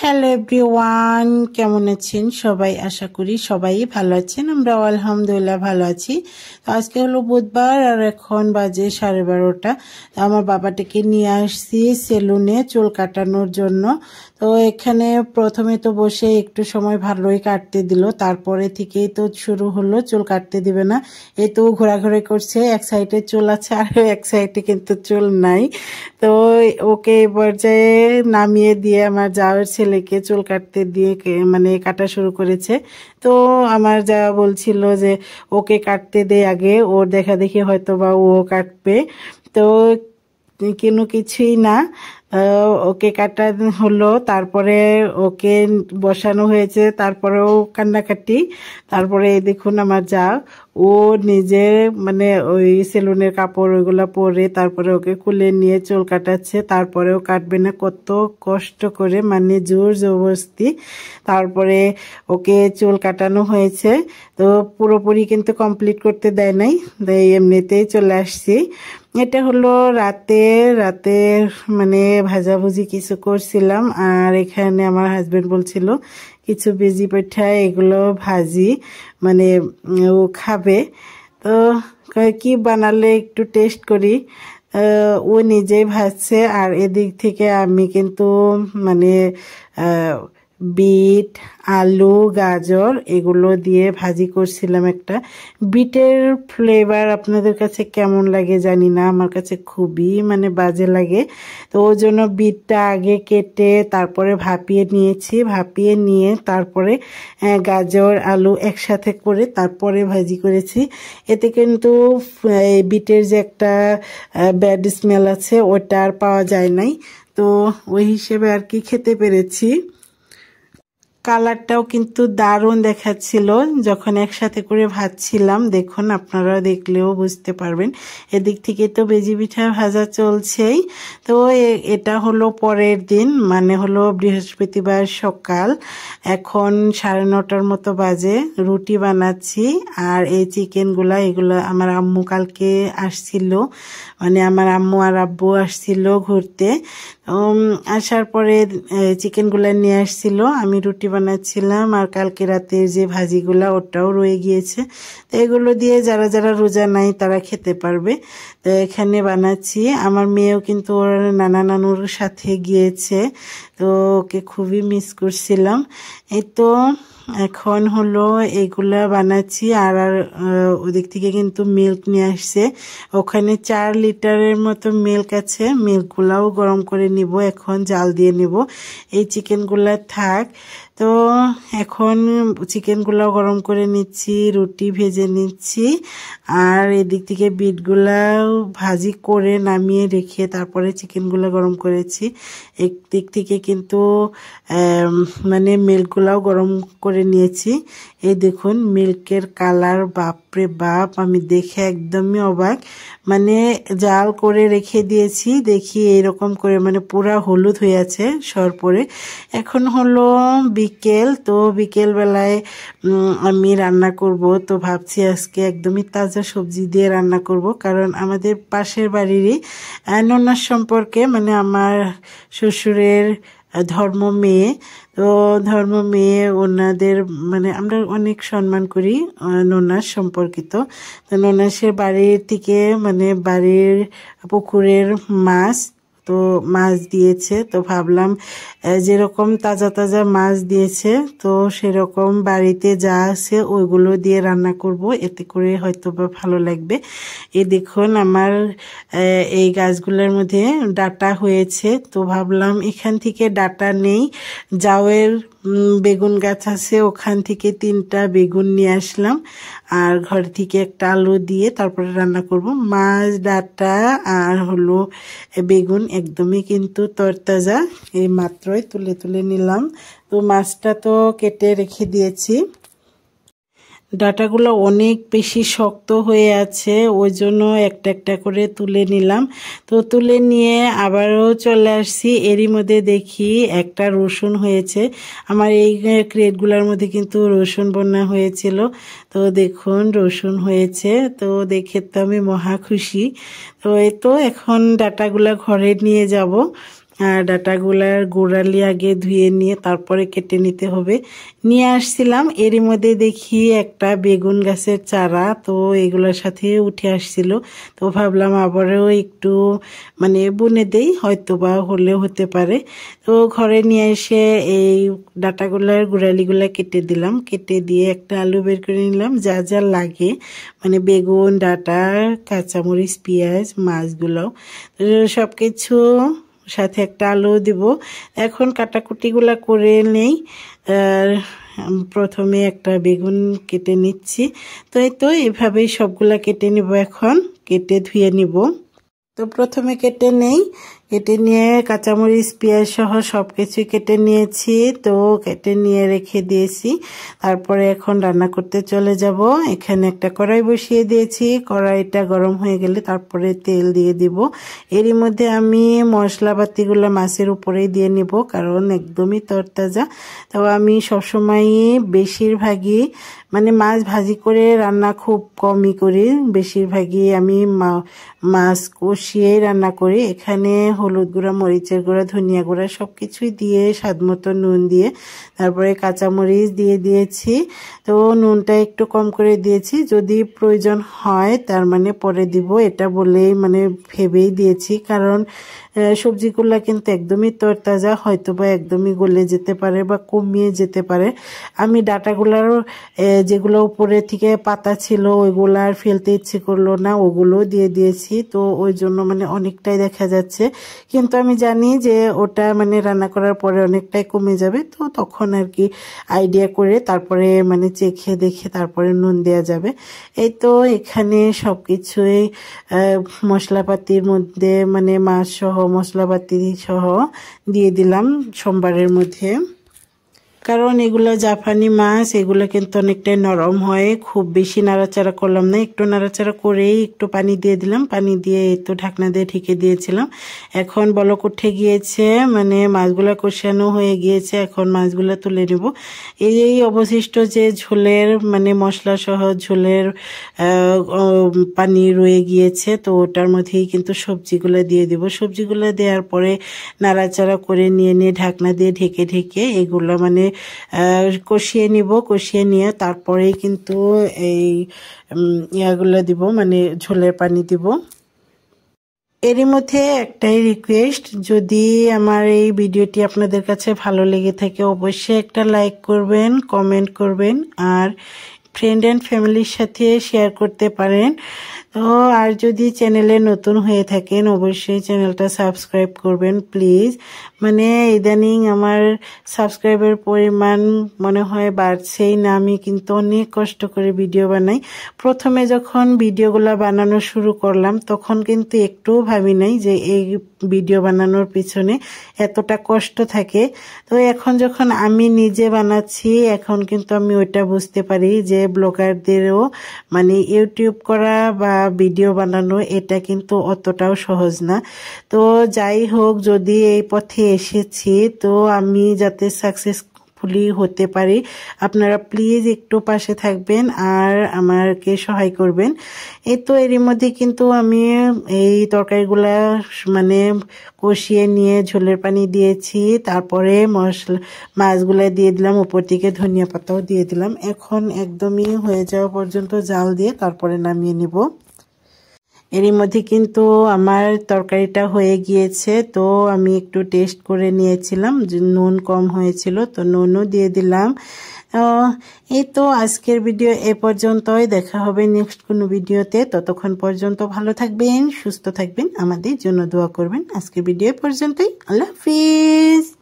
Hello everyone, কেমন আছেন সবাই? আশা করি সবাই ভালো আছেন। আমরাও আলহামদুলিল্লাহ ভালো আছি। তো আজকে হলো বুধবার আর এখন বাজে 12:30। আমার বাবাটাকে নিয়ে আসছি সেলুনে চুল কাটানোর জন্য। তো এখানে প্রথমে তো বসে একটু সময় ভালোই কাটতে দিল, তারপরে থেকেই তো শুরু হলো চুল কাটতে দিবে না। এই তো ঘোরাঘুরি করছে, এক সাইডে চুল আছে আর এক সাইডে কিন্তু চুল নাই। তো ওকে এই পর্যায়ে নামিয়ে দিয়ে আমার যাওয়ার ছেলেকে চুল কাটতে দিয়ে মানে কাটা শুরু করেছে। তো আমার যা বলছিল যে ওকে কাটতে দে আগে, ওর দেখা দেখি হয়তো বা ও কাটবে। তো কোনো কিছুই না, ওকে কাটা হলো, তারপরে ওকে বসানো হয়েছে, তারপরেও কান্নাকাটি। তারপরে এই দেখুন আমার যা ও নিজে মানে ওই সেলুনের কাপড় ওইগুলো পরে তারপরে ওকে খুলে নিয়ে চুল কাটাচ্ছে। তারপরেও কাটবে না, কত কষ্ট করে মানে জোর জবরদস্তি তারপরে ওকে চুল কাটানো হয়েছে। তো পুরোপুরি কিন্তু কমপ্লিট করতে দেয় নাই, তাই এমনিতেই চলে আসছি। এটা হলো রাতে রাতে মানে ভাজাভুজি কিছু করছিলাম, আর এখানে আমার হাজবেন্ড বলছিল কিছু বেজি পিঠা এগুলো ভাজি মানে ও খাবে। তো কি বানালে একটু টেস্ট করি। ও নিজেই ভাজছে আর এদিক থেকে আমি কিন্তু মানে বিট, আলু, গাজর এগুলো দিয়ে ভাজি করছিলাম একটা। বিটের ফ্লেভার আপনাদের কাছে কেমন লাগে জানি না, আমার কাছে খুবই মানে বাজে লাগে। তো ওই জন্য বিটটা আগে কেটে তারপরে ভাপিয়ে নিয়েছি, ভাপিয়ে নিয়ে তারপরে গাজর আলু একসাথে করে তারপরে ভাজি করেছি। এতে কিন্তু এই বিটের যে একটা ব্যাড স্মেল আছে ওটা আর পাওয়া যায় নাই। তো ওই হিসেবে আর কি খেতে পেরেছি। কালারটাও কিন্তু দারুণ দেখাচ্ছিল যখন একসাথে করে ভাজছিলাম। দেখুন, আপনারা দেখলেও বুঝতে পারবেন। এদিক থেকে তো বেজি পিঠা ভাজা চলছেই। তো এটা হলো পরের দিন, মানে হলো বৃহস্পতিবার সকাল। এখন 9:30 মতো বাজে। রুটি বানাচ্ছি আর এই চিকেনগুলা এগুলো আমার আম্মু কালকে আসছিল, মানে আমার আম্মু আর আব্বু আসছিল ঘুরতে। আসার পরে চিকেনগুলা নিয়ে আসছিল, আমি রুটি বানাচ্ছিলাম আর কালকে রাতের যে ভাজিগুলা ওটাও রয়ে গিয়েছে। তো এগুলো দিয়ে যারা যারা রোজা নাই তারা খেতে পারবে। তো এখানে বানাচ্ছি। আমার মেয়েও কিন্তু ওর নানা নানুর সাথে গিয়েছে, তো ওকে খুবই মিস করছিলাম। এই তো এখন হলো এগুলা বানাচ্ছি। আর ওদিক থেকে কিন্তু মিল্ক নিয়ে আসছে, ওখানে 4 লিটারের মতো মিল্ক আছে। মিল্কগুলাও গরম করে নিব, এখন জাল দিয়ে নিব। এই চিকেনগুলা থাক। তো এখন চিকেনগুলো গরম করে নিচ্ছি, রুটি ভেজে নিচ্ছি, আর এদিক থেকে বিটগুলাও ভাজি করে নামিয়ে রেখে তারপরে চিকেনগুলো গরম করেছি। একদিক থেকে কিন্তু মানে মিল্কগুলাও গরম করে নিয়েছি। এই দেখুন মিল্কের কালার, বাপরে বাপ, আমি দেখে একদমই অবাক। মানে জাল করে রেখে দিয়েছি, দেখি এরকম করে মানে পুরা হলুদ হয়ে আছে সরপরে। এখন হলো বিকেল, তো বিকেল বেলায় আমি রান্না করব। তো ভাবছি আজকে একদমই তাজা সবজি দিয়ে রান্না করব, কারণ আমাদের পাশের বাড়িরই ননাস সম্পর্কে, মানে আমার শ্বশুরের ধর্ম মেয়ে। তো ধর্ম মেয়ে ওনাদের মানে আমরা অনেক সম্মান করি ননাস সম্পর্কিত। তো ননাসের বাড়ির থেকে মানে বাড়ির পুকুরের মাছ, তো মাছ দিয়েছে। তো ভাবলাম যেরকম তাজা তাজা মাছ দিয়েছে তো সেরকম বাড়িতে যা আছে ওইগুলো দিয়ে রান্না করব, এতে করে হয়তো বা ভালো লাগবে। এই দেখুন আমার এই গাছগুলোর মধ্যে ডাটা হয়েছে, তো ভাবলাম এখান থেকে ডাটা নেই, জাউয়ের বেগুন গাছ আছে, ওখান থেকে 3টা বেগুন নিয়ে আসলাম আর ঘর থেকে একটা আলু দিয়ে তারপরে রান্না করব। মাছ, ডাটা আর হলো বেগুন একদমই কিন্তু তরতাজা, এই মাত্রই তুলে তুলে নিলাম। তো মাছটা তো কেটে রেখে দিয়েছি। ডাটাগুলো অনেক বেশি শক্ত হয়ে আছে, ওই জন্য একটা একটা করে তুলে নিলাম। তো তুলে নিয়ে আবারও চলে আসছি, এরই মধ্যে দেখি একটা রসুন হয়েছে। আমার এই ক্রেটগুলোর মধ্যে কিন্তু রসুন বন্যা হয়েছিল। তো দেখুন রসুন হয়েছে, তো দেখে তো আমি মহা খুশি। তো এই তো এখন ডাটাগুলো ঘরে নিয়ে যাব। আর ডাটাগুলার গোড়ালি আগে ধুয়ে নিয়ে তারপরে কেটে নিতে হবে। নিয়ে আসছিলাম, এরই মধ্যে দেখি একটা বেগুন গাছের চারা, তো এগুলোর সাথে উঠে আসছিল। তো ভাবলাম আবারও একটু মানে বুনে দেই, হয়তো বা হলেও হতে পারে। তো ঘরে নিয়ে এসে এই ডাটাগুলার গোড়ালিগুলা কেটে দিলাম, কেটে দিয়ে একটা আলু বের করে নিলাম। যা যা লাগে মানে বেগুন, ডাটা, কাঁচামরিচ, পেঁয়াজ, মাছগুলো সব কিছু সাথে একটা আলু দিব। এখন কাটাকুটিগুলা করে নেই। প্রথমে একটা বেগুন কেটে নিচ্ছি। তো এই তো এভাবেই সবগুলা কেটে নিব, এখন কেটে ধুয়ে নিব। তো প্রথমে কেটে নেই, কেটে নিয়ে কাঁচামরিচ, পেঁয়াজ সহ সব কিছুই কেটে নিয়েছি। তো কেটে নিয়ে রেখে দিয়েছি। তারপরে এখন রান্না করতে চলে যাব। এখানে একটা কড়াই বসিয়ে দিয়েছি, কড়াইটা গরম হয়ে গেলে তারপরে তেল দিয়ে দিব। এরই মধ্যে আমি মশলাপাতিগুলো মাছের উপরেই দিয়ে নিব, কারণ একদমই তরতাজা। তো আমি সবসময়ই বেশিরভাগই মানে মাছ ভাজি করে রান্না খুব কমই করি, বেশিরভাগই আমি মাছ কষিয়ে রান্না করি। এখানে হলুদ গুঁড়া, মরিচের গুঁড়া, ধনিয়া গুঁড়া সব কিছুই দিয়ে স্বাদ মতো নুন দিয়ে তারপরে কাঁচামরিচ দিয়ে দিয়েছি। তো নুনটা একটু কম করে দিয়েছি, যদি প্রয়োজন হয় তার মানে পরে দিব, এটা বলেই মানে ভেবেই দিয়েছি। কারণ সবজিগুলা কিন্তু একদমই তরতাজা, হয়তো বা একদমই গলে যেতে পারে বা কমিয়ে যেতে পারে। আমি ডাটাগুলার যেগুলো উপরে থেকে পাতা ছিল ওইগুলো আর ফেলতে ইচ্ছে করলো না, ওগুলো দিয়ে দিয়েছি। তো ওই জন্য মানে অনেকটাই দেখা যাচ্ছে, কিন্তু আমি জানি যে ওটা মানে রান্না করার পরে অনেকটাই কমে যাবে। তো তখন আর কি আইডিয়া করে তারপরে মানে চেখে দেখে তারপরে নুন দেওয়া যাবে। এই তো এখানে সব কিছুই মশলাপাতির মধ্যে মানে মাছ সহ মশলাপাতি সহ দিয়ে দিলাম সোমবারের মধ্যে। কারণ এগুলো জাপানি মাছ, এগুলো কিন্তু অনেকটাই নরম হয়। খুব বেশি নাড়াচাড়া করলাম না, একটু নাড়াচাড়া করেই একটু পানি দিয়ে দিলাম। পানি দিয়ে একটু ঢাকনা দিয়ে ঢেকে দিয়েছিলাম। এখন বলক উঠে গিয়েছে, মানে মাছগুলো কষানো হয়ে গিয়েছে। এখন মাছগুলো তুলে নেব। এই অবশিষ্ট যে ঝোলের মানে মশলা সহ ঝোলের পানি রয়ে গিয়েছে, তো ওটার মধ্যেই কিন্তু সবজিগুলো দিয়ে দিব। সবজিগুলো দেওয়ার পরে নাড়াচাড়া করে নিয়ে ঢাকনা দিয়ে ঢেকে ঢেকে এগুলো মানে কষিয়ে নিব। কষিয়ে নিয়ে তারপরেই কিন্তু এই ইয়াগুলো দিব, মানে ঝোলের পানি দিব। এরই মধ্যে একটাই রিকোয়েস্ট, যদি আমার এই ভিডিওটি আপনাদের কাছে ভালো লেগে থাকে অবশ্যই একটা লাইক করবেন, কমেন্ট করবেন, আর ফ্রেন্ড অ্যান্ড ফ্যামিলির সাথে শেয়ার করতে পারেন। তো আর যদি চ্যানেলে নতুন হয়ে থাকেন অবশ্যই চ্যানেলটা সাবস্ক্রাইব করবেন প্লিজ। মানে ইদানিং আমার সাবস্ক্রাইবের পরিমাণ মনে হয় বাড়ছেই না। আমি কিন্তু অনেক কষ্ট করে ভিডিও বানাই। প্রথমে যখন ভিডিওগুলো বানানো শুরু করলাম তখন কিন্তু একটুও ভাবি নাই যে এই ভিডিও বানানোর পিছনে এতটা কষ্ট থাকে। তো এখন যখন আমি নিজে বানাচ্ছি এখন কিন্তু আমি ওইটা বুঝতে পারি যে ব্লগারদেরও মানে ইউটিউব করা বা ভিডিও বানানো এটা কিন্তু অতটাও সহজ না। তো যাই হোক, যদি এই পথে এসেছি তো আমি যাতে সাকসেসফুলি হতে পারি, আপনারা প্লিজ একটু পাশে থাকবেন আর আমাকে সহায় করবেন। এই তো এরই মধ্যে কিন্তু আমি এই তরকারিগুলা মানে কষিয়ে নিয়ে ঝোলের পানি দিয়েছি, তারপরে মাছগুলা দিয়ে দিলাম, উপর থেকে ধনিয়া পাতাও দিয়ে দিলাম। এখন একদমই হয়ে যাওয়া পর্যন্ত জাল দিয়ে তারপরে নামিয়ে নিব। এরই মধ্যে কিন্তু আমার তরকারিটা হয়ে গিয়েছে। তো আমি একটু টেস্ট করে নিয়েছিলাম, নুন কম হয়েছিল, তো নুনও দিয়ে দিলাম। এই তো আজকের ভিডিও এ পর্যন্তই। দেখা হবে নেক্সট কোনো ভিডিওতে। ততক্ষণ পর্যন্ত ভালো থাকবেন, সুস্থ থাকবেন, আমাদের জন্য দোয়া করবেন। আজকের ভিডিও এ পর্যন্তই। আল্লাহ হাফিজ।